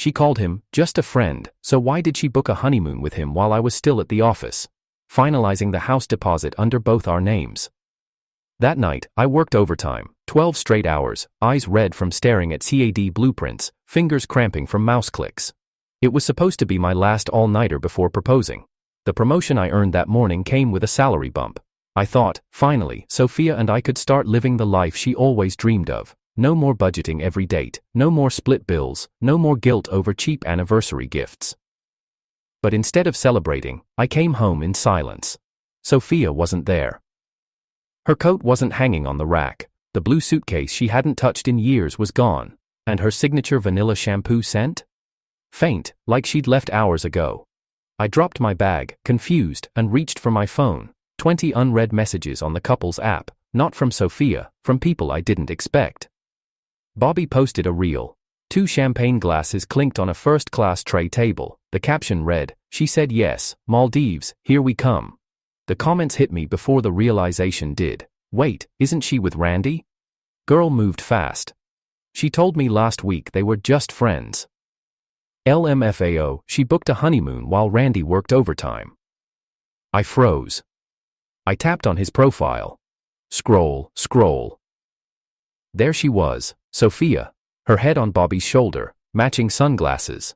She called him just a friend, so why did she book a honeymoon with him while I was still at the office, finalizing the house deposit under both our names? That night, I worked overtime, 12 straight hours, eyes red from staring at CAD blueprints, fingers cramping from mouse clicks. It was supposed to be my last all-nighter before proposing. The promotion I earned that morning came with a salary bump. I thought, finally, Sophia and I could start living the life she always dreamed of. No more budgeting every date, no more split bills, no more guilt over cheap anniversary gifts. But instead of celebrating, I came home in silence. Sophia wasn't there. Her coat wasn't hanging on the rack, the blue suitcase she hadn't touched in years was gone, and her signature vanilla shampoo scent? Faint, like she'd left hours ago. I dropped my bag, confused, and reached for my phone. 20 unread messages on the couple's app, not from Sophia, from people I didn't expect. Bobby posted a reel. 2 champagne glasses clinked on a first-class tray table. The caption read, "She said yes, Maldives, here we come." The comments hit me before the realization did. Wait, isn't she with Randy? Girl moved fast. She told me last week they were just friends. LMFAO, she booked a honeymoon while Randy worked overtime. I froze. I tapped on his profile. Scroll. There she was, Sophia, her head on Bobby's shoulder, matching sunglasses.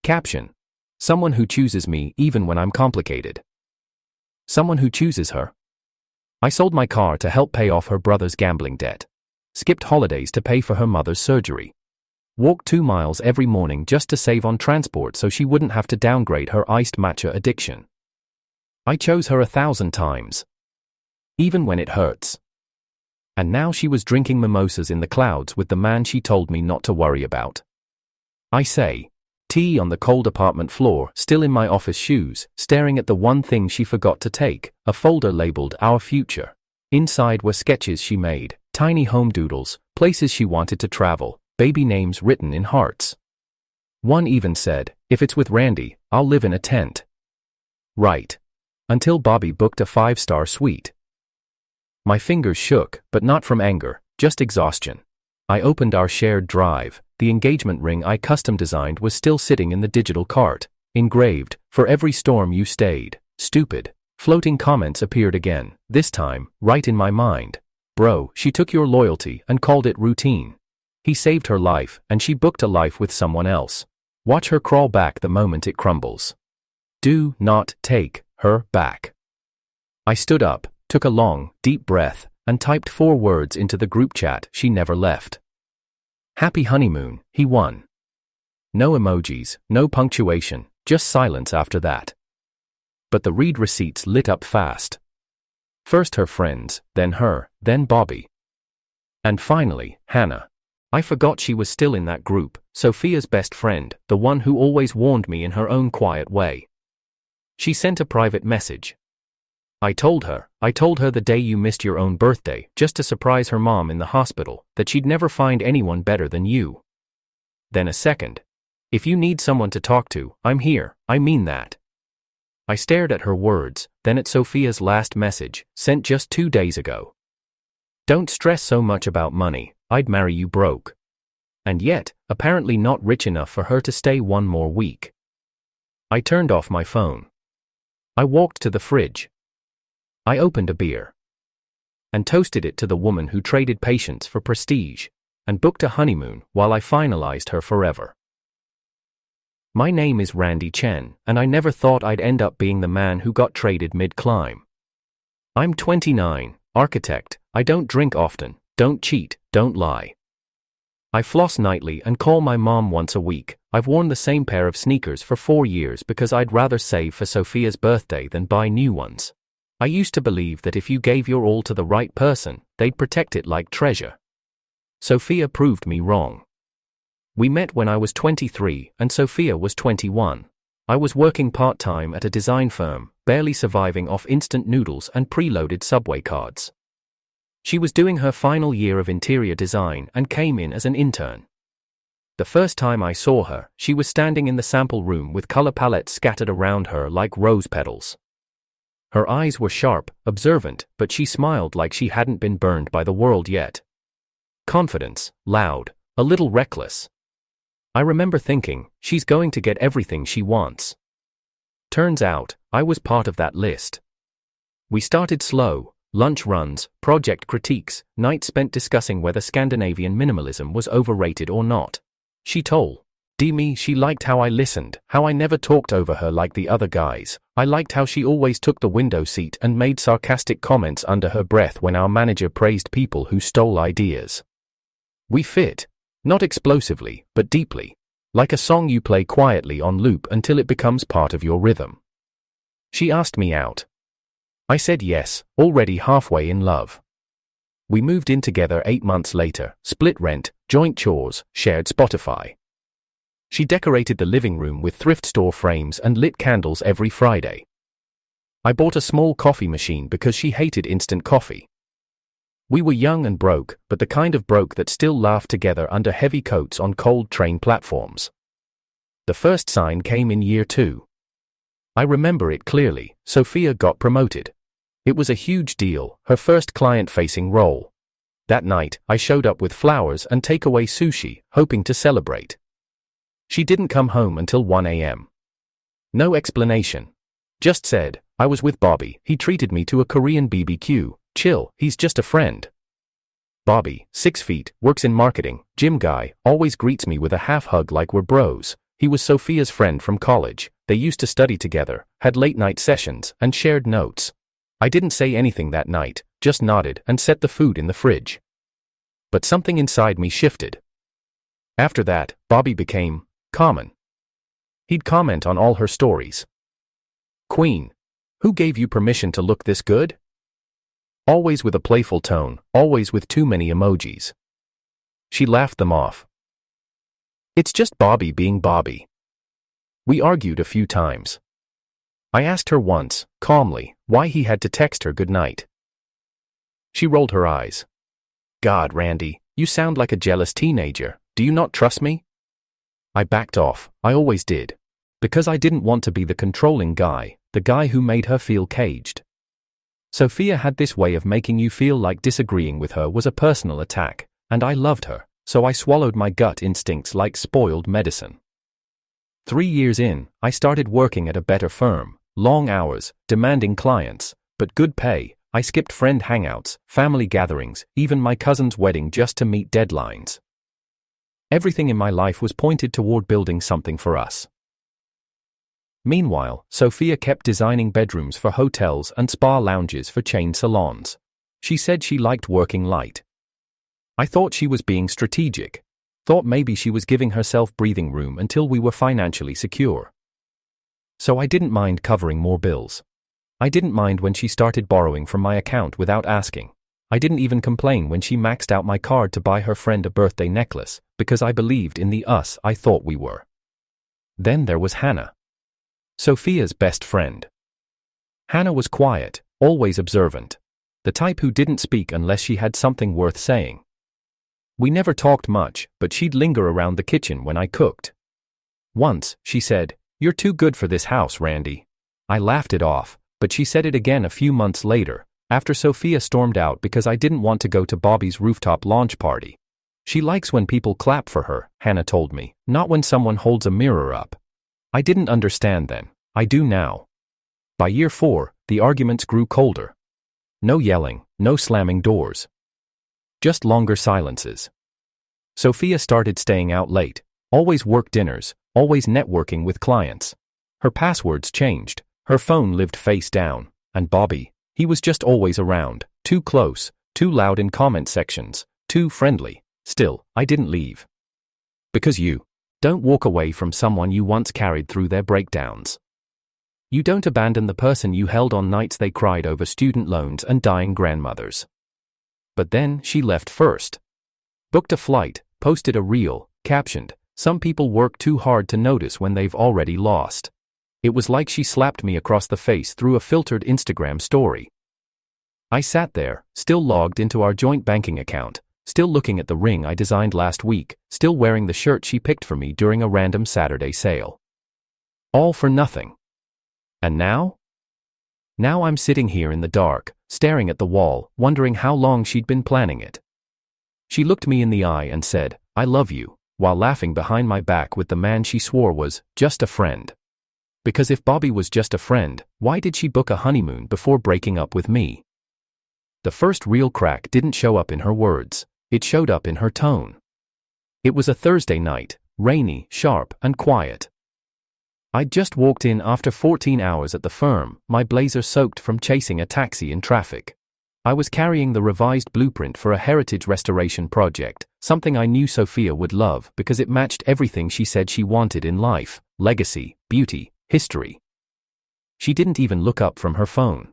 Caption: someone who chooses me even when I'm complicated. Someone who chooses her. I sold my car to help pay off her brother's gambling debt. Skipped holidays to pay for her mother's surgery. Walked 2 miles every morning just to save on transport so she wouldn't have to downgrade her iced matcha addiction. I chose her 1,000 times. Even when it hurts. And now she was drinking mimosas in the clouds with the man she told me not to worry about. I say. Tea on the cold apartment floor, still in my office shoes, staring at the one thing she forgot to take, a folder labeled Our Future. Inside were sketches she made, tiny home doodles, places she wanted to travel, baby names written in hearts. One even said, "If it's with Randy, I'll live in a tent." Right. Until Bobby booked a 5-star suite. My fingers shook, but not from anger, just exhaustion. I opened our shared drive. The engagement ring I custom designed was still sitting in the digital cart, engraved, "For every storm you stayed, stupid." Floating comments appeared again, this time, right in my mind. "Bro, she took your loyalty and called it routine. He saved her life, and she booked a life with someone else. Watch her crawl back the moment it crumbles. Do not take her back." I stood up, took a long, deep breath, and typed 4 words into the group chat she never left. "Happy honeymoon," he won. No emojis, no punctuation, just silence after that. But the read receipts lit up fast. First her friends, then her, then Bobby. And finally, Hannah. I forgot she was still in that group, Sophia's best friend, the one who always warned me in her own quiet way. She sent a private message. I told her the day you missed your own birthday, just to surprise her mom in the hospital, that she'd never find anyone better than you. Then a second. "If you need someone to talk to, I'm here, I mean that." I stared at her words, then at Sophia's last message, sent just 2 days ago. "Don't stress so much about money, I'd marry you broke." And yet, apparently not rich enough for her to stay 1 more week. I turned off my phone. I walked to the fridge. I opened a beer. And toasted it to the woman who traded patience for prestige, and booked a honeymoon while I finalized her forever. My name is Randy Chen, and I never thought I'd end up being the man who got traded mid-climb. I'm 29, architect, I don't drink often, don't cheat, don't lie. I floss nightly and call my mom once a week. I've worn the same pair of sneakers for 4 years because I'd rather save for Sophia's birthday than buy new ones. I used to believe that if you gave your all to the right person, they'd protect it like treasure. Sophia proved me wrong. We met when I was 23 and Sophia was 21. I was working part-time at a design firm, barely surviving off instant noodles and preloaded Subway cards. She was doing her final year of interior design and came in as an intern. The first time I saw her, she was standing in the sample room with color palettes scattered around her like rose petals. Her eyes were sharp, observant, but she smiled like she hadn't been burned by the world yet. Confidence, loud, a little reckless. I remember thinking, she's going to get everything she wants. Turns out, I was part of that list. We started slow, lunch runs, project critiques, nights spent discussing whether Scandinavian minimalism was overrated or not. She told me she liked how I listened, how I never talked over her like the other guys. I liked how she always took the window seat and made sarcastic comments under her breath when our manager praised people who stole ideas. We fit. Not explosively, but deeply. Like a song you play quietly on loop until it becomes part of your rhythm. She asked me out. I said yes, already halfway in love. We moved in together 8 months later, split rent, joint chores, shared Spotify. She decorated the living room with thrift store frames and lit candles every Friday. I bought a small coffee machine because she hated instant coffee. We were young and broke, but the kind of broke that still laughed together under heavy coats on cold train platforms. The first sign came in year 2. I remember it clearly. Sophia got promoted. It was a huge deal, her first client-facing role. That night, I showed up with flowers and takeaway sushi, hoping to celebrate. She didn't come home until 1 a.m. No explanation. Just said, I was with Bobby, he treated me to a Korean BBQ, chill, he's just a friend. Bobby, 6 feet, works in marketing, gym guy, always greets me with a half hug like we're bros. He was Sophia's friend from college, they used to study together, had late night sessions, and shared notes. I didn't say anything that night, just nodded and set the food in the fridge. But something inside me shifted. After that, Bobby became common. He'd comment on all her stories. Queen, who gave you permission to look this good? Always with a playful tone, always with too many emojis. She laughed them off. It's just Bobby being Bobby. We argued a few times. I asked her once, calmly, why he had to text her goodnight. She rolled her eyes. God, Randy, you sound like a jealous teenager. Do you not trust me? I backed off. I always did. Because I didn't want to be the controlling guy, the guy who made her feel caged. Sophia had this way of making you feel like disagreeing with her was a personal attack, and I loved her, so I swallowed my gut instincts like spoiled medicine. 3 years in, I started working at a better firm, long hours, demanding clients, but good pay. I skipped friend hangouts, family gatherings, even my cousin's wedding just to meet deadlines. Everything in my life was pointed toward building something for us. Meanwhile, Sophia kept designing bedrooms for hotels and spa lounges for chain salons. She said she liked working light. I thought she was being strategic. Thought maybe she was giving herself breathing room until we were financially secure. So I didn't mind covering more bills. I didn't mind when she started borrowing from my account without asking. I didn't even complain when she maxed out my card to buy her friend a birthday necklace, because I believed in the us I thought we were. Then there was Hannah. Sophia's best friend. Hannah was quiet, always observant. The type who didn't speak unless she had something worth saying. We never talked much, but she'd linger around the kitchen when I cooked. Once, she said, "You're too good for this house, Randy." I laughed it off, but she said it again a few months later, after Sophia stormed out because I didn't want to go to Bobby's rooftop launch party. She likes when people clap for her, Hannah told me, not when someone holds a mirror up. I didn't understand then. I do now. By year 4, the arguments grew colder. No yelling, no slamming doors. Just longer silences. Sophia started staying out late, always work dinners, always networking with clients. Her passwords changed, her phone lived face down, and Bobby, he was just always around, too close, too loud in comment sections, too friendly. Still, I didn't leave. Because you don't walk away from someone you once carried through their breakdowns. You don't abandon the person you held on nights they cried over student loans and dying grandmothers. But then she left first. Booked a flight, posted a reel, captioned, "Some people work too hard to notice when they've already lost." It was like she slapped me across the face through a filtered Instagram story. I sat there, still logged into our joint banking account, still looking at the ring I designed last week, still wearing the shirt she picked for me during a random Saturday sale. All for nothing. And now? Now I'm sitting here in the dark, staring at the wall, wondering how long she'd been planning it. She looked me in the eye and said, "I love you," while laughing behind my back with the man she swore was just a friend. Because if Bobby was just a friend, why did she book a honeymoon before breaking up with me? The first real crack didn't show up in her words, it showed up in her tone. It was a Thursday night, rainy, sharp, and quiet. I'd just walked in after 14 hours at the firm, my blazer soaked from chasing a taxi in traffic. I was carrying the revised blueprint for a heritage restoration project, something I knew Sophia would love because it matched everything she said she wanted in life: legacy, beauty, history. She didn't even look up from her phone.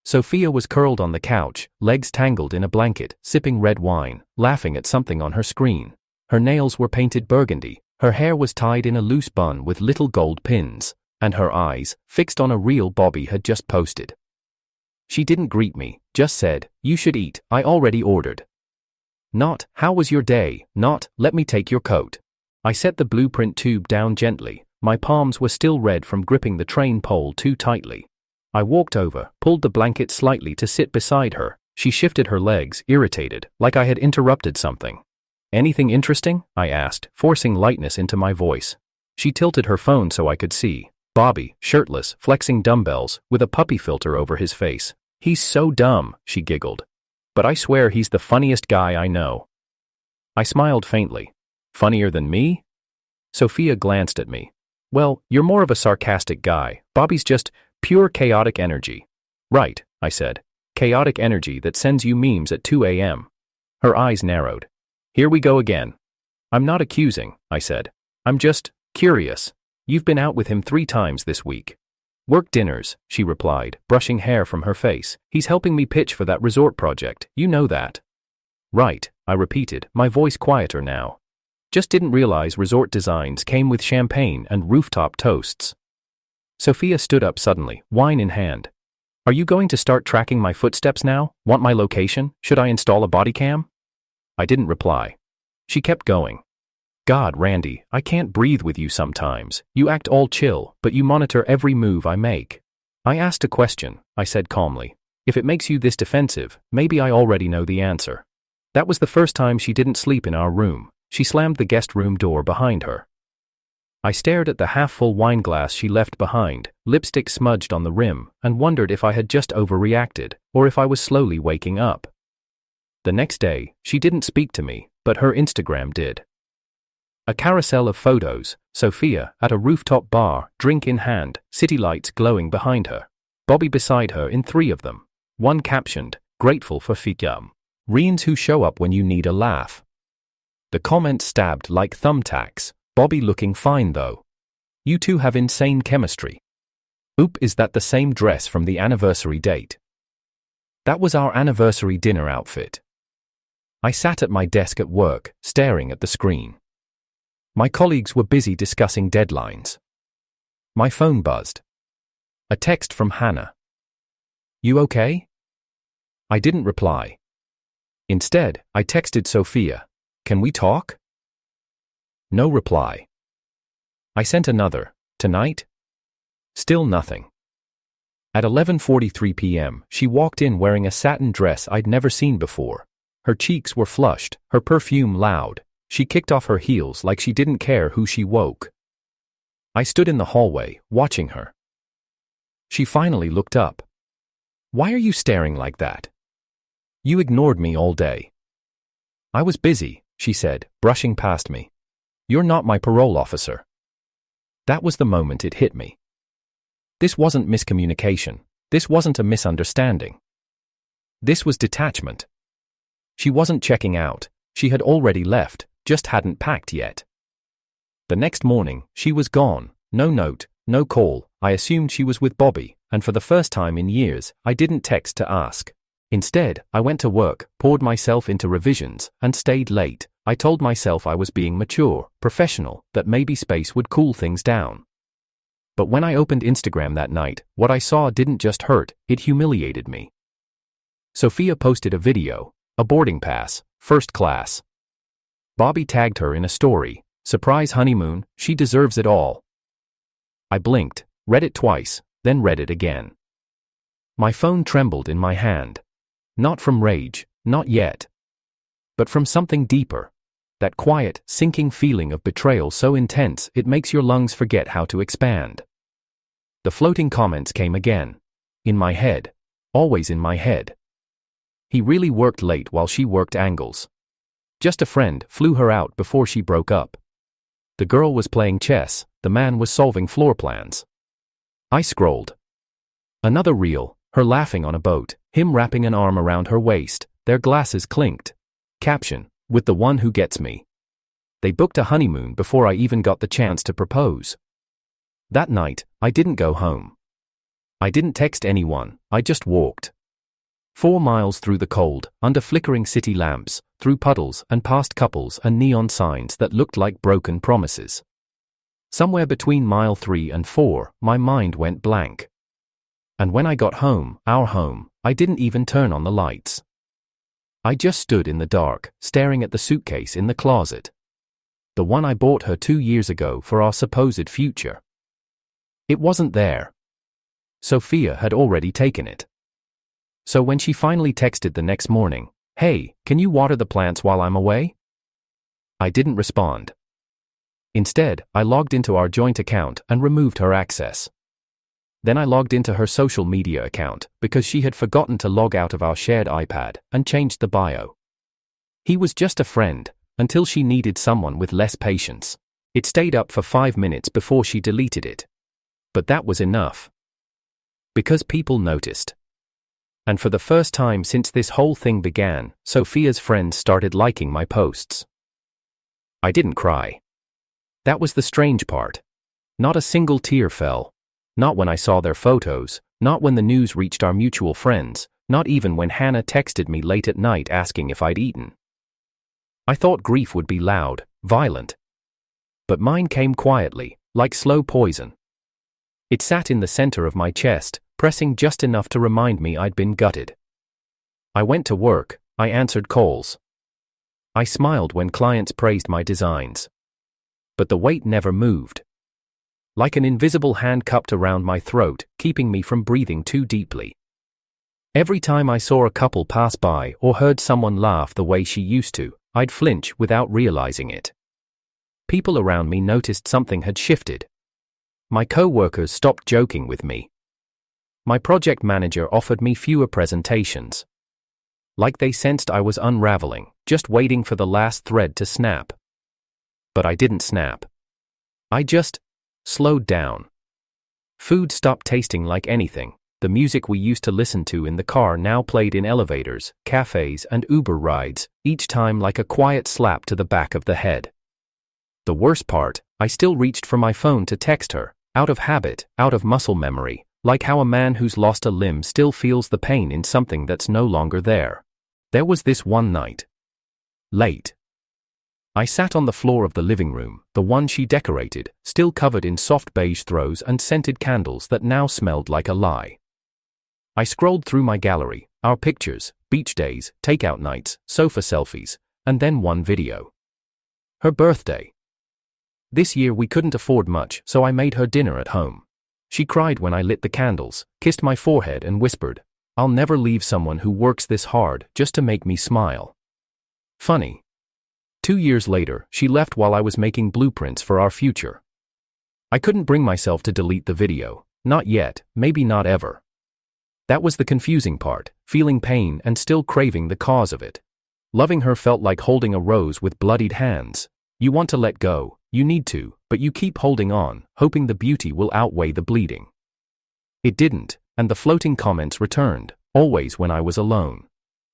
Sophia was curled on the couch, legs tangled in a blanket, sipping red wine, laughing at something on her screen. Her nails were painted burgundy, her hair was tied in a loose bun with little gold pins, and her eyes, fixed on a reel Bobby had just posted. She didn't greet me, just said, "You should eat, I already ordered." Not, "How was your day?" Not, "Let me take your coat." I set the blueprint tube down gently, my palms were still red from gripping the train pole too tightly. I walked over, pulled the blanket slightly to sit beside her. She shifted her legs, irritated, like I had interrupted something. "Anything interesting?" I asked, forcing lightness into my voice. She tilted her phone so I could see Bobby, shirtless, flexing dumbbells, with a puppy filter over his face. "He's so dumb," she giggled. "But I swear he's the funniest guy I know." I smiled faintly. "Funnier than me?" Sophia glanced at me. "Well, you're more of a sarcastic guy. Bobby's just pure chaotic energy." "Right," I said. "Chaotic energy that sends you memes at 2 a.m. Her eyes narrowed. "Here we go again." "I'm not accusing," I said. "I'm just curious. You've been out with him 3 times this week." "Work dinners," she replied, brushing hair from her face. "He's helping me pitch for that resort project, you know that." "Right," I repeated, my voice quieter now. "Just didn't realize resort designs came with champagne and rooftop toasts." Sophia stood up suddenly, wine in hand. "Are you going to start tracking my footsteps now? Want my location? Should I install a body cam?" I didn't reply. She kept going. "God, Randy, I can't breathe with you sometimes. You act all chill, but you monitor every move I make." "I asked a question," I said calmly. "If it makes you this defensive, maybe I already know the answer." That was the first time she didn't sleep in our room. She slammed the guest room door behind her. I stared at the half-full wine glass she left behind, lipstick smudged on the rim, and wondered if I had just overreacted, or if I was slowly waking up. The next day, she didn't speak to me, but her Instagram did. A carousel of photos, Sophia at a rooftop bar, drink in hand, city lights glowing behind her. Bobby beside her in 3 of them. One captioned, "Grateful for Fikam. Reens who show up when you need a laugh." The comments stabbed like thumbtacks. "Bobby looking fine though. You two have insane chemistry. Oop, is that the same dress from the anniversary date?" That was our anniversary dinner outfit. I sat at my desk at work, staring at the screen. My colleagues were busy discussing deadlines. My phone buzzed. A text from Hannah. "You okay?" I didn't reply. Instead, I texted Sophia, "Can we talk?" No reply. I sent another, "Tonight?" Still nothing. At 11:43 p.m., she walked in wearing a satin dress I'd never seen before. Her cheeks were flushed, her perfume loud. She kicked off her heels like she didn't care who she woke. I stood in the hallway, watching her. She finally looked up. "Why are you staring like that? You ignored me all day." "I was busy," she said, brushing past me. "You're not my parole officer." That was the moment it hit me. This wasn't miscommunication. This wasn't a misunderstanding. This was detachment. She wasn't checking out. She had already left, just hadn't packed yet. The next morning, she was gone. No note, no call. I assumed she was with Bobby, and for the first time in years, I didn't text to ask. Instead, I went to work, poured myself into revisions, and stayed late. I told myself I was being mature, professional, that maybe space would cool things down. But when I opened Instagram that night, what I saw didn't just hurt, it humiliated me. Sophia posted a video, a boarding pass, first class. Bobby tagged her in a story, "Surprise honeymoon, she deserves it all." I blinked, read it twice, then read it again. My phone trembled in my hand. Not from rage, not yet. But from something deeper. That quiet, sinking feeling of betrayal so intense it makes your lungs forget how to expand. The floating comments came again. In my head. Always in my head. He really worked late while she worked angles. Just a friend flew her out before she broke up. The girl was playing chess, the man was solving floor plans. I scrolled. Another reel, her laughing on a boat, him wrapping an arm around her waist, their glasses clinked. Caption, with the one who gets me. They booked a honeymoon before I even got the chance to propose. That night, I didn't go home. I didn't text anyone, I just walked. 4 miles through the cold, under flickering city lamps, through puddles and past couples and neon signs that looked like broken promises. Somewhere between mile 3 and 4, my mind went blank. And when I got home, our home, I didn't even turn on the lights. I just stood in the dark, staring at the suitcase in the closet. The one I bought her 2 years ago for our supposed future. It wasn't there. Sophia had already taken it. So when she finally texted the next morning, "Hey, can you water the plants while I'm away?" I didn't respond. Instead, I logged into our joint account and removed her access. Then I logged into her social media account because she had forgotten to log out of our shared iPad and changed the bio. He was just a friend, until she needed someone with less patience. It stayed up for 5 minutes before she deleted it. But that was enough. Because people noticed. And for the first time since this whole thing began, Sophia's friends started liking my posts. I didn't cry. That was the strange part. Not a single tear fell. Not when I saw their photos, not when the news reached our mutual friends, not even when Hannah texted me late at night asking if I'd eaten. I thought grief would be loud, violent. But mine came quietly, like slow poison. It sat in the center of my chest, pressing just enough to remind me I'd been gutted. I went to work, I answered calls. I smiled when clients praised my designs. But the weight never moved. Like an invisible hand cupped around my throat, keeping me from breathing too deeply. Every time I saw a couple pass by or heard someone laugh the way she used to, I'd flinch without realizing it. People around me noticed something had shifted. My co-workers stopped joking with me. My project manager offered me fewer presentations. Like they sensed I was unraveling, just waiting for the last thread to snap. But I didn't snap. I just slowed down. Food stopped tasting like anything. The music we used to listen to in the car now played in elevators, cafes, and Uber rides, each time like a quiet slap to the back of the head. The worst part, I still reached for my phone to text her, out of habit, out of muscle memory, like how a man who's lost a limb still feels the pain in something that's no longer there. There was this one night. Late. I sat on the floor of the living room, the one she decorated, still covered in soft beige throws and scented candles that now smelled like a lie. I scrolled through my gallery, our pictures, beach days, takeout nights, sofa selfies, and then one video. Her birthday. This year we couldn't afford much, so I made her dinner at home. She cried when I lit the candles, kissed my forehead and whispered, "I'll never leave someone who works this hard just to make me smile." Funny. 2 years later, she left while I was making blueprints for our future. I couldn't bring myself to delete the video. Not yet, maybe not ever. That was the confusing part, feeling pain and still craving the cause of it. Loving her felt like holding a rose with bloodied hands. You want to let go, you need to, but you keep holding on, hoping the beauty will outweigh the bleeding. It didn't, and the floating comments returned, always when I was alone.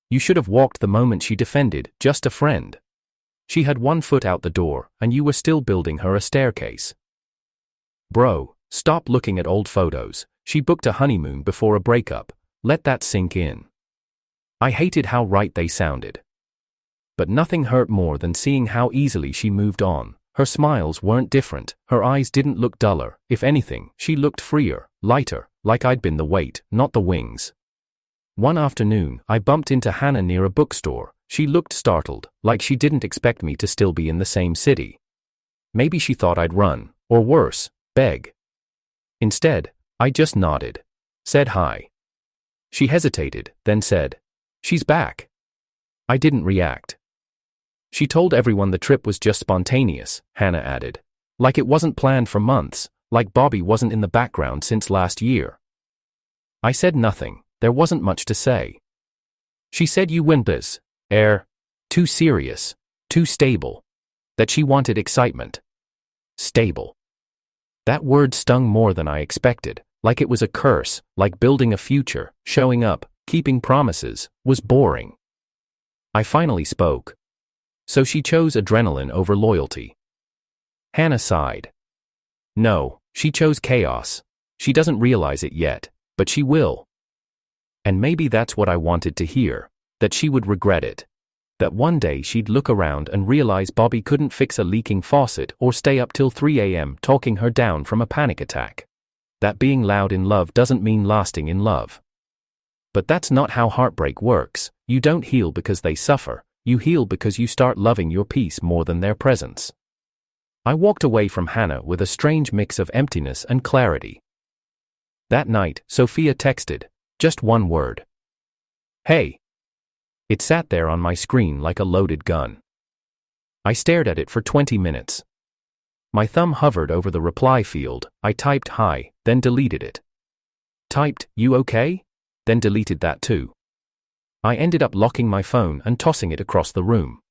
You should have walked the moment she defended, just a friend. She had one foot out the door, and you were still building her a staircase. Bro, stop looking at old photos. She booked a honeymoon before a breakup. Let that sink in. I hated how right they sounded. But nothing hurt more than seeing how easily she moved on. Her smiles weren't different, her eyes didn't look duller. If anything, she looked freer, lighter, like I'd been the weight, not the wings. One afternoon, I bumped into Hannah near a bookstore. She looked startled, like she didn't expect me to still be in the same city. Maybe she thought I'd run, or worse, beg. Instead, I just nodded. Said hi. She hesitated, then said, "She's back." I didn't react. She told everyone the trip was just spontaneous, Hannah added. Like it wasn't planned for months, like Bobby wasn't in the background since last year. I said nothing, there wasn't much to say. She said you went this, too serious, too stable. That she wanted excitement. Stable. That word stung more than I expected, like it was a curse, like building a future, showing up, keeping promises, was boring. I finally spoke. So she chose adrenaline over loyalty. Hannah sighed. No, she chose chaos. She doesn't realize it yet, but she will. And maybe that's what I wanted to hear, that she would regret it. That one day she'd look around and realize Bobby couldn't fix a leaking faucet or stay up till 3 a.m. talking her down from a panic attack. That being loud in love doesn't mean lasting in love. But that's not how heartbreak works. You don't heal because they suffer, you heal because you start loving your peace more than their presence. I walked away from Hannah with a strange mix of emptiness and clarity. That night, Sophia texted, just one word. Hey. It sat there on my screen like a loaded gun. I stared at it for 20 minutes. My thumb hovered over the reply field, I typed hi, then deleted it. Typed, you okay? Then deleted that too. I ended up locking my phone and tossing it across the room.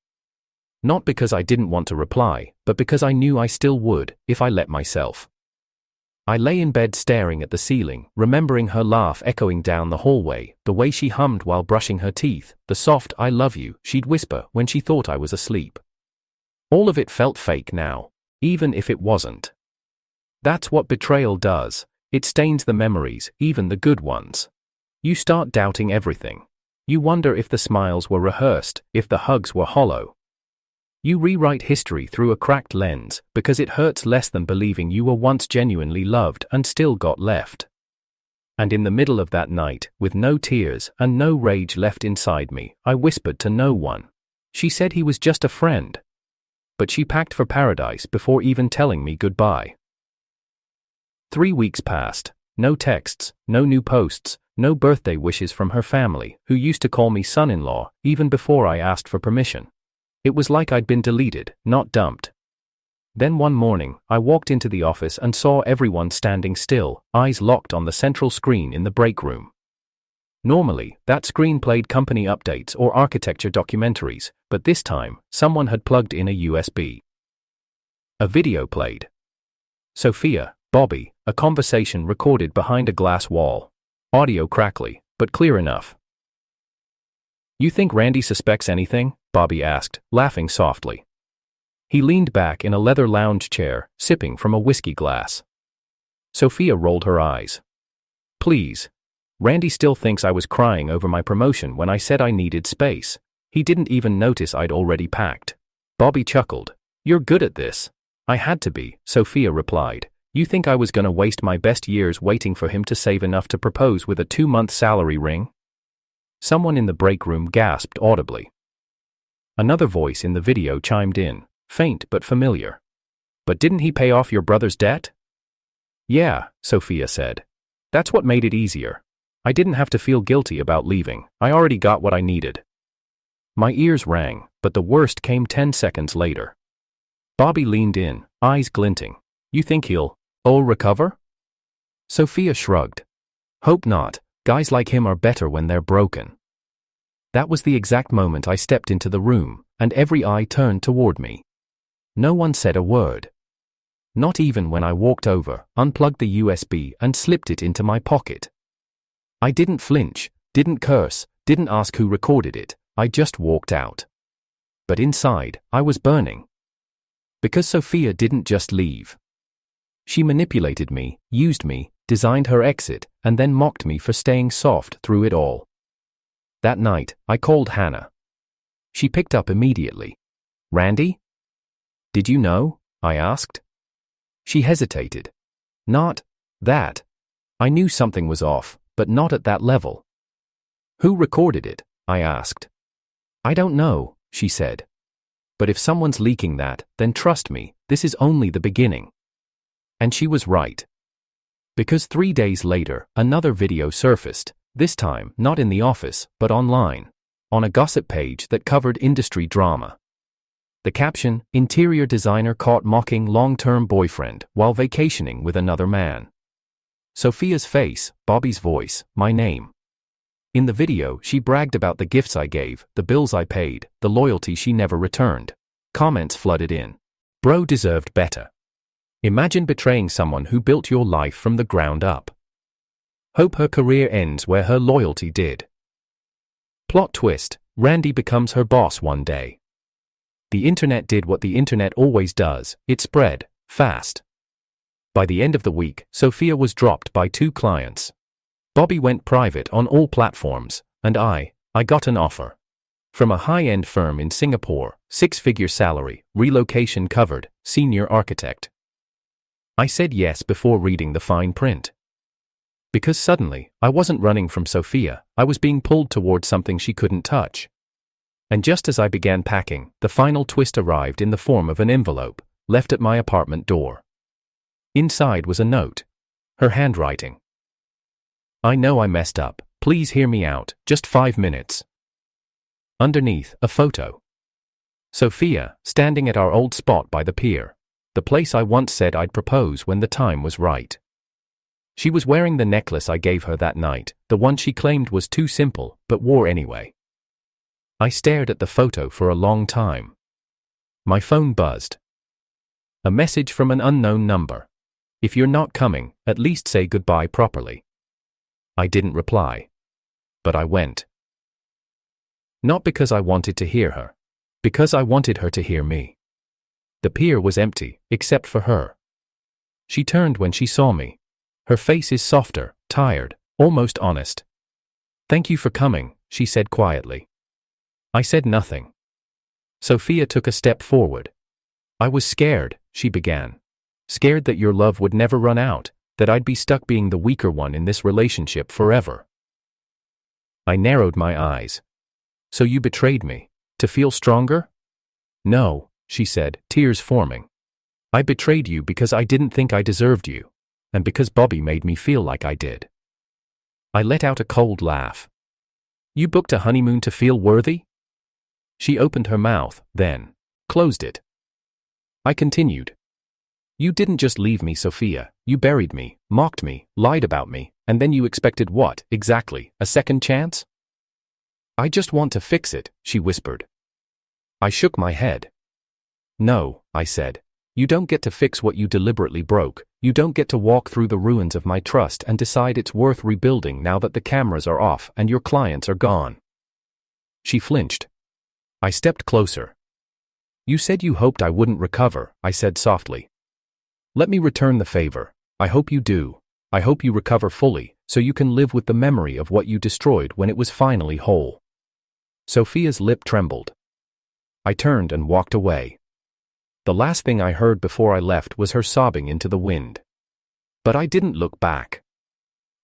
Not because I didn't want to reply, but because I knew I still would, if I let myself. I lay in bed staring at the ceiling, remembering her laugh echoing down the hallway, the way she hummed while brushing her teeth, the soft "I love you" she'd whisper when she thought I was asleep. All of it felt fake now, even if it wasn't. That's what betrayal does, it stains the memories, even the good ones. You start doubting everything. You wonder if the smiles were rehearsed, if the hugs were hollow. You rewrite history through a cracked lens, because it hurts less than believing you were once genuinely loved and still got left. And in the middle of that night, with no tears and no rage left inside me, I whispered to no one. She said he was just a friend. But she packed for paradise before even telling me goodbye. 3 weeks passed. No texts, no new posts, no birthday wishes from her family, who used to call me son-in-law, even before I asked for permission. It was like I'd been deleted, not dumped. Then one morning, I walked into the office and saw everyone standing still, eyes locked on the central screen in the break room. Normally, that screen played company updates or architecture documentaries, but this time, someone had plugged in a USB. A video played. Sophia, Bobby, a conversation recorded behind a glass wall. Audio crackly, but clear enough. You think Randy suspects anything? Bobby asked, laughing softly. He leaned back in a leather lounge chair, sipping from a whiskey glass. Sophia rolled her eyes. Please. Randy still thinks I was crying over my promotion when I said I needed space. He didn't even notice I'd already packed. Bobby chuckled. You're good at this. I had to be, Sophia replied. You think I was gonna waste my best years waiting for him to save enough to propose with a 2-month salary ring? Someone in the break room gasped audibly. Another voice in the video chimed in, faint but familiar. But didn't he pay off your brother's debt? Yeah, Sophia said. That's what made it easier. I didn't have to feel guilty about leaving. I already got what I needed. My ears rang, but the worst came 10 seconds later. Bobby leaned in, eyes glinting. You think he'll recover? Sophia shrugged. Hope not. Guys like him are better when they're broken. That was the exact moment I stepped into the room, and every eye turned toward me. No one said a word. Not even when I walked over, unplugged the USB and slipped it into my pocket. I didn't flinch, didn't curse, didn't ask who recorded it, I just walked out. But inside, I was burning. Because Sophia didn't just leave. She manipulated me, used me, designed her exit, and then mocked me for staying soft through it all. That night, I called Hannah. She picked up immediately. Randy? Did you know? I asked. She hesitated. Not that. I knew something was off, but not at that level. Who recorded it? I asked. I don't know, she said. But if someone's leaking that, then trust me, this is only the beginning. And she was right. Because 3 days later, another video surfaced, this time not in the office, but online, on a gossip page that covered industry drama. The caption, interior designer caught mocking long-term boyfriend while vacationing with another man. Sophia's face, Bobby's voice, my name. In the video, she bragged about the gifts I gave, the bills I paid, the loyalty she never returned. Comments flooded in. Bro deserved better. Imagine betraying someone who built your life from the ground up. Hope her career ends where her loyalty did. Plot twist, Randy becomes her boss one day. The internet did what the internet always does, it spread, fast. By the end of the week, Sophia was dropped by 2 clients. Bobby went private on all platforms, and I got an offer. From a high-end firm in Singapore, 6-figure salary, relocation covered, senior architect. I said yes before reading the fine print. Because suddenly, I wasn't running from Sophia, I was being pulled toward something she couldn't touch. And just as I began packing, the final twist arrived in the form of an envelope, left at my apartment door. Inside was a note. Her handwriting. I know I messed up, please hear me out, just 5 minutes. Underneath, a photo. Sophia, standing at our old spot by the pier. The place I once said I'd propose when the time was right. She was wearing the necklace I gave her that night, the one she claimed was too simple, but wore anyway. I stared at the photo for a long time. My phone buzzed. A message from an unknown number. If you're not coming, at least say goodbye properly. I didn't reply. But I went. Not because I wanted to hear her. Because I wanted her to hear me. The pier was empty, except for her. She turned when she saw me. Her face is softer, tired, almost honest. Thank you for coming, she said quietly. I said nothing. Sophia took a step forward. I was scared, she began. Scared that your love would never run out, that I'd be stuck being the weaker one in this relationship forever. I narrowed my eyes. So you betrayed me, to feel stronger? No, she said, tears forming. I betrayed you because I didn't think I deserved you, and because Bobby made me feel like I did. I let out a cold laugh. You booked a honeymoon to feel worthy? She opened her mouth, then closed it. I continued. You didn't just leave me, Sophia, you buried me, mocked me, lied about me, and then you expected what, exactly, a second chance? I just want to fix it, she whispered. I shook my head. No, I said. You don't get to fix what you deliberately broke, you don't get to walk through the ruins of my trust and decide it's worth rebuilding now that the cameras are off and your clients are gone. She flinched. I stepped closer. You said you hoped I wouldn't recover, I said softly. Let me return the favor. I hope you do. I hope you recover fully, so you can live with the memory of what you destroyed when it was finally whole. Sophia's lip trembled. I turned and walked away. The last thing I heard before I left was her sobbing into the wind. But I didn't look back.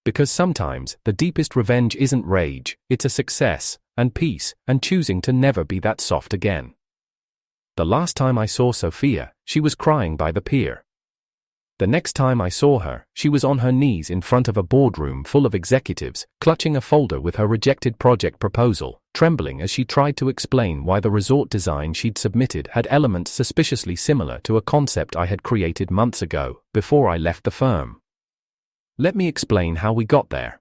Because sometimes, the deepest revenge isn't rage, it's a success, and peace, and choosing to never be that soft again. The last time I saw Sophia, she was crying by the pier. The next time I saw her, she was on her knees in front of a boardroom full of executives, clutching a folder with her rejected project proposal, trembling as she tried to explain why the resort design she'd submitted had elements suspiciously similar to a concept I had created months ago, before I left the firm. Let me explain how we got there.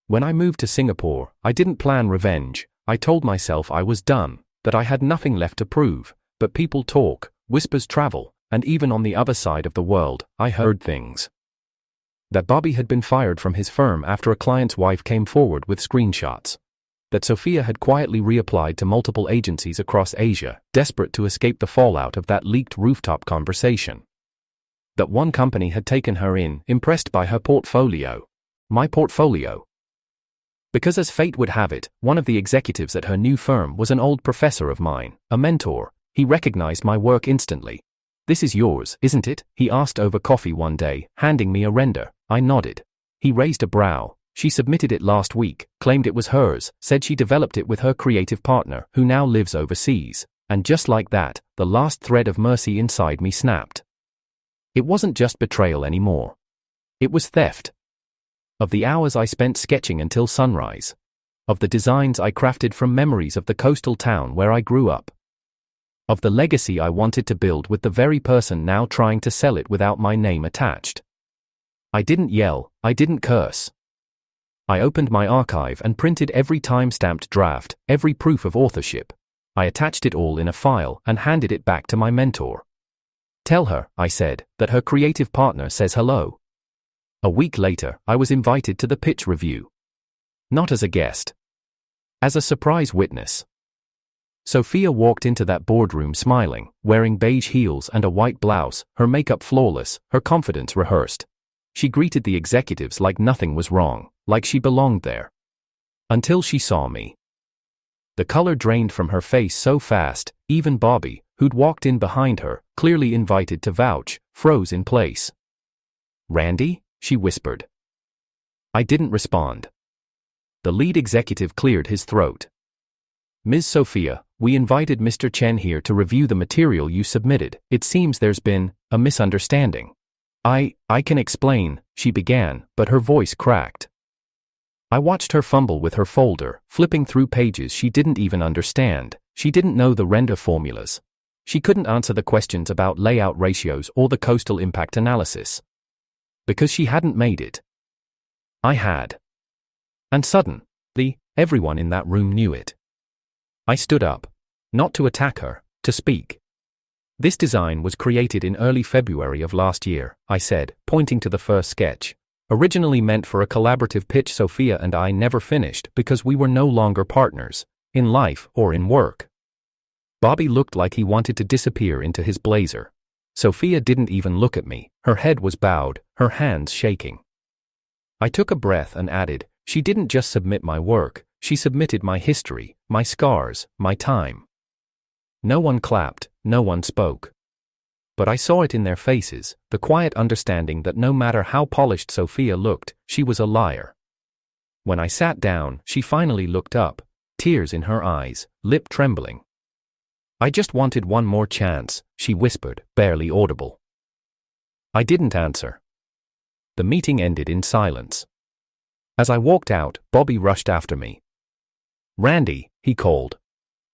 When I moved to Singapore, I didn't plan revenge. I told myself I was done, that I had nothing left to prove, but people talk, whispers travel, and even on the other side of the world, I heard things. That Bobby had been fired from his firm after a client's wife came forward with screenshots. That Sophia had quietly reapplied to multiple agencies across Asia, desperate to escape the fallout of that leaked rooftop conversation. That one company had taken her in, impressed by her portfolio. My portfolio. Because as fate would have it, one of the executives at her new firm was an old professor of mine, a mentor. He recognized my work instantly. This is yours, isn't it? He asked over coffee one day, handing me a render. I nodded. He raised a brow. She submitted it last week, claimed it was hers, said she developed it with her creative partner, who now lives overseas. And just like that, the last thread of mercy inside me snapped. It wasn't just betrayal anymore. It was theft. Of the hours I spent sketching until sunrise. Of the designs I crafted from memories of the coastal town where I grew up. Of the legacy I wanted to build with the very person now trying to sell it without my name attached. I didn't yell, I didn't curse. I opened my archive and printed every time-stamped draft, every proof of authorship. I attached it all in a file and handed it back to my mentor. Tell her, I said, that her creative partner says hello. A week later, I was invited to the pitch review. Not as a guest. As a surprise witness. Sophia walked into that boardroom smiling, wearing beige heels and a white blouse, her makeup flawless, her confidence rehearsed. She greeted the executives like nothing was wrong, like she belonged there. Until she saw me. The color drained from her face so fast, even Bobby, who'd walked in behind her, clearly invited to vouch, froze in place. "Randy?" she whispered. I didn't respond. The lead executive cleared his throat. "Ms. Sophia, we invited Mr. Chen here to review the material you submitted. It seems there's been a misunderstanding." I can explain," she began, but her voice cracked. I watched her fumble with her folder, flipping through pages she didn't even understand. She didn't know the render formulas. She couldn't answer the questions about layout ratios or the coastal impact analysis. Because she hadn't made it. I had. And suddenly, everyone in that room knew it. I stood up. Not to attack her, to speak. "This design was created in early February of last year," I said, pointing to the first sketch. "Originally meant for a collaborative pitch Sophia and I never finished because we were no longer partners, in life or in work." Bobby looked like he wanted to disappear into his blazer. Sophia didn't even look at me, her head was bowed, her hands shaking. I took a breath and added, "She didn't just submit my work, she submitted my history, my scars, my time." No one clapped, no one spoke. But I saw it in their faces, the quiet understanding that no matter how polished Sophia looked, she was a liar. When I sat down, she finally looked up, tears in her eyes, lip trembling. "I just wanted one more chance," she whispered, barely audible. I didn't answer. The meeting ended in silence. As I walked out, Bobby rushed after me. "Randy," he called.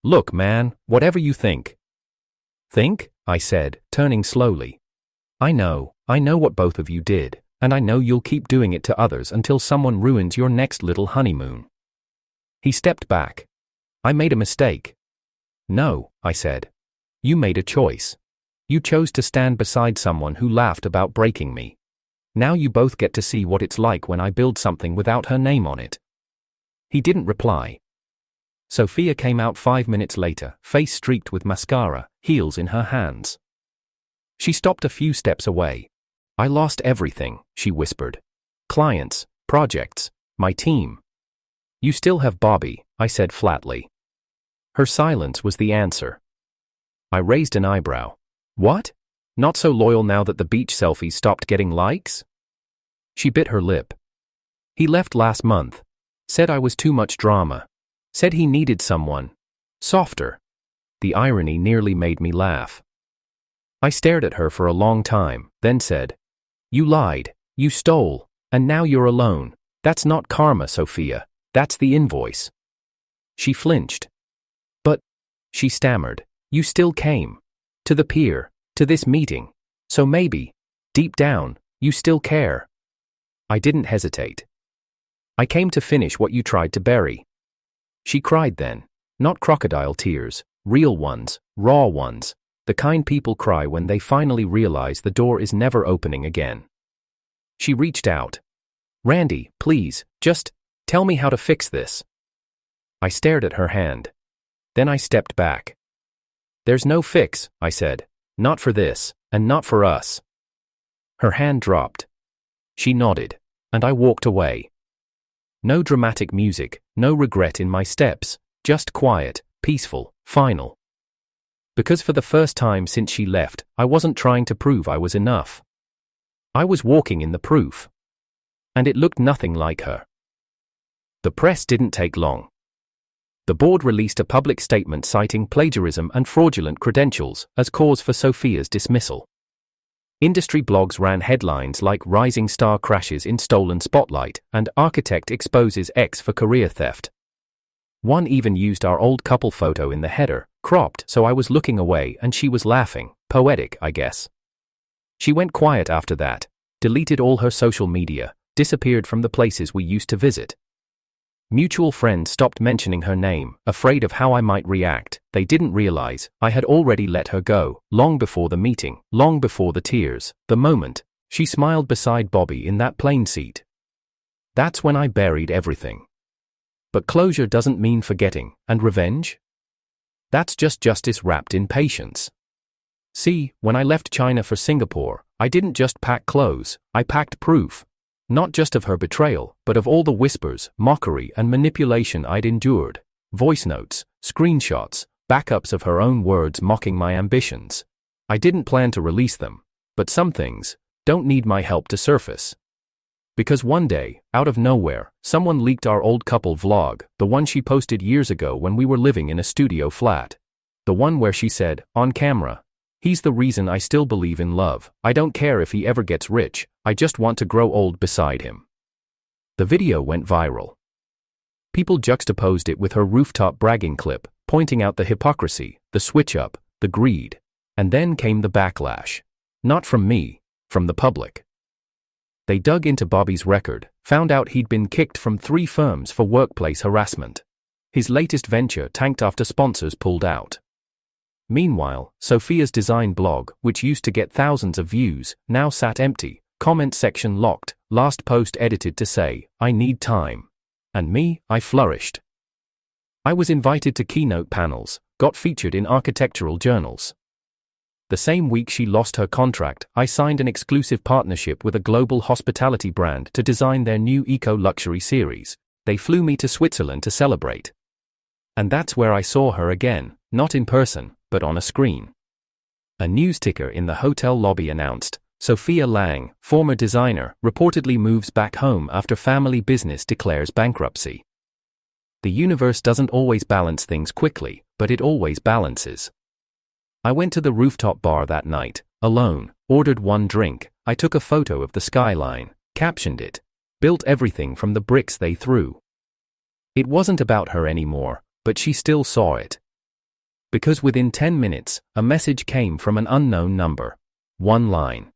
"Look, man, whatever you think." "Think?" I said, turning slowly. I know what both of you did, and I know you'll keep doing it to others until someone ruins your next little honeymoon." He stepped back. "I made a mistake." "No," I said. "You made a choice. You chose to stand beside someone who laughed about breaking me. Now you both get to see what it's like when I build something without her name on it." He didn't reply. Sophia came out 5 minutes later, face streaked with mascara, heels in her hands. She stopped a few steps away. "I lost everything," she whispered. "Clients, projects, my team." "You still have Bobby," I said flatly. Her silence was the answer. I raised an eyebrow. "What? Not so loyal now that the beach selfies stopped getting likes?" She bit her lip. "He left last month. Said I was too much drama. Said he needed someone softer." The irony nearly made me laugh. I stared at her for a long time, then said, "You lied, you stole, and now you're alone. That's not karma, Sophia. That's the invoice." She flinched. "But," she stammered, "you still came. To the pier, to this meeting. So maybe, deep down, you still care." I didn't hesitate. "I came to finish what you tried to bury." She cried then. Not crocodile tears, real ones, raw ones, the kind people cry when they finally realize the door is never opening again. She reached out. "Randy, please, just tell me how to fix this." I stared at her hand. Then I stepped back. "There's no fix," I said. "Not for this, and not for us." Her hand dropped. She nodded, and I walked away. No dramatic music, no regret in my steps, just quiet, peaceful, final. Because for the first time since she left, I wasn't trying to prove I was enough. I was walking in the proof. And it looked nothing like her. The press didn't take long. The board released a public statement citing plagiarism and fraudulent credentials as cause for Sophia's dismissal. Industry blogs ran headlines like "Rising Star Crashes in Stolen Spotlight" and "Architect Exposes Ex for Career Theft." One even used our old couple photo in the header, Cropped, so I was looking away and she was laughing. Poetic, I guess. She went quiet after that, deleted all her social media, disappeared from the places we used to visit. Mutual friends stopped mentioning her name, afraid of how I might react. They didn't realize I had already let her go, long before the meeting, long before the tears, the moment she smiled beside Bobby in that plane seat. That's when I buried everything. But closure doesn't mean forgetting, and revenge? That's just justice wrapped in patience. See, when I left China for Singapore, I didn't just pack clothes, I packed proof. Not just of her betrayal, but of all the whispers, mockery and manipulation I'd endured. Voice notes, screenshots, backups of her own words mocking my ambitions. I didn't plan to release them, but some things don't need my help to surface. Because one day, out of nowhere, someone leaked our old couple vlog, the one she posted years ago when we were living in a studio flat. The one where she said, on camera, "He's the reason I still believe in love. I don't care if he ever gets rich, I just want to grow old beside him." The video went viral. People juxtaposed it with her rooftop bragging clip, pointing out the hypocrisy, the switch-up, the greed. And then came the backlash. Not from me, from the public. They dug into Bobby's record, found out he'd been kicked from 3 firms for workplace harassment. His latest venture tanked after sponsors pulled out. Meanwhile, Sophia's design blog, which used to get thousands of views, now sat empty, comment section locked, last post edited to say, "I need time." And me, I flourished. I was invited to keynote panels, got featured in architectural journals. The same week she lost her contract, I signed an exclusive partnership with a global hospitality brand to design their new eco-luxury series. They flew me to Switzerland to celebrate. And that's where I saw her again, not in person, but on a screen. A news ticker in the hotel lobby announced, Sophia Lang, former designer, reportedly moves back home after family business declares bankruptcy. The universe doesn't always balance things quickly, but it always balances. I went to the rooftop bar that night, alone, ordered 1 drink, I took a photo of the skyline, captioned it, "Built everything from the bricks they threw." It wasn't about her anymore, but she still saw it. Because within 10 minutes, a message came from an unknown number. 1 line.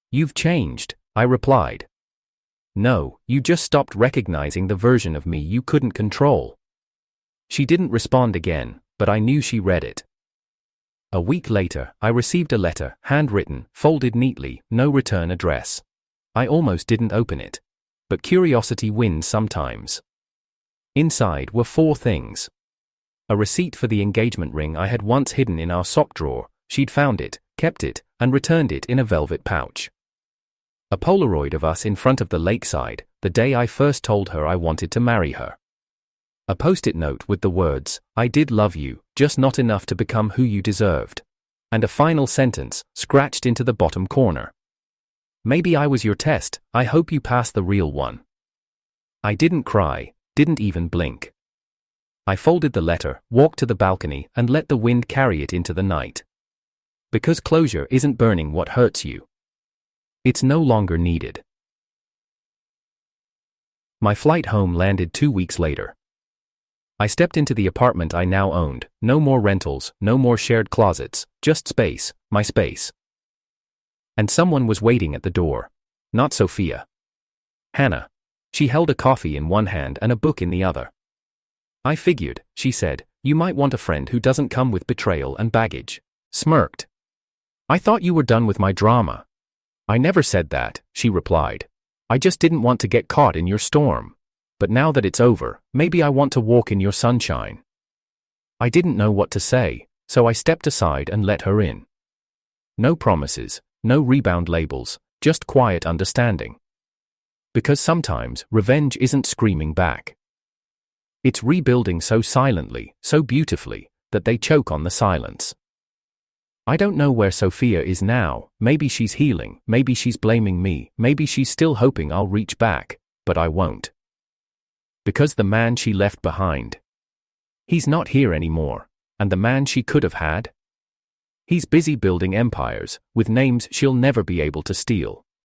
"You've changed," I replied. "No, you just stopped recognizing the version of me you couldn't control." She didn't respond again, but I knew she read it. A week later, I received a letter, handwritten, folded neatly, no return address. I almost didn't open it. But curiosity wins sometimes. Inside were 4 things. A receipt for the engagement ring I had once hidden in our sock drawer. She'd found it, kept it, and returned it in a velvet pouch. A Polaroid of us in front of the lakeside, the day I first told her I wanted to marry her. A post-it note with the words, "I did love you, just not enough to become who you deserved." And a final sentence, scratched into the bottom corner. "Maybe I was your test, I hope you pass the real one." I didn't cry, didn't even blink. I folded the letter, walked to the balcony, and let the wind carry it into the night. Because closure isn't burning what hurts you. It's no longer needed. My flight home landed 2 weeks later. I stepped into the apartment I now owned, no more rentals, no more shared closets, just space, my space. And someone was waiting at the door. Not Sophia. Hannah. She held a coffee in one hand and a book in the other. "I figured," she said, "you might want a friend who doesn't come with betrayal and baggage." Smirked. "I thought you were done with my drama." "I never said that," she replied. "I just didn't want to get caught in your storm. But now that it's over, maybe I want to walk in your sunshine." I didn't know what to say, so I stepped aside and let her in. No promises, no rebound labels, just quiet understanding. Because sometimes, revenge isn't screaming back. It's rebuilding so silently, so beautifully, that they choke on the silence. I don't know where Sophia is now, maybe she's healing, maybe she's blaming me, maybe she's still hoping I'll reach back, but I won't. Because the man she left behind, he's not here anymore, and the man she could have had? He's busy building empires, with names she'll never be able to steal.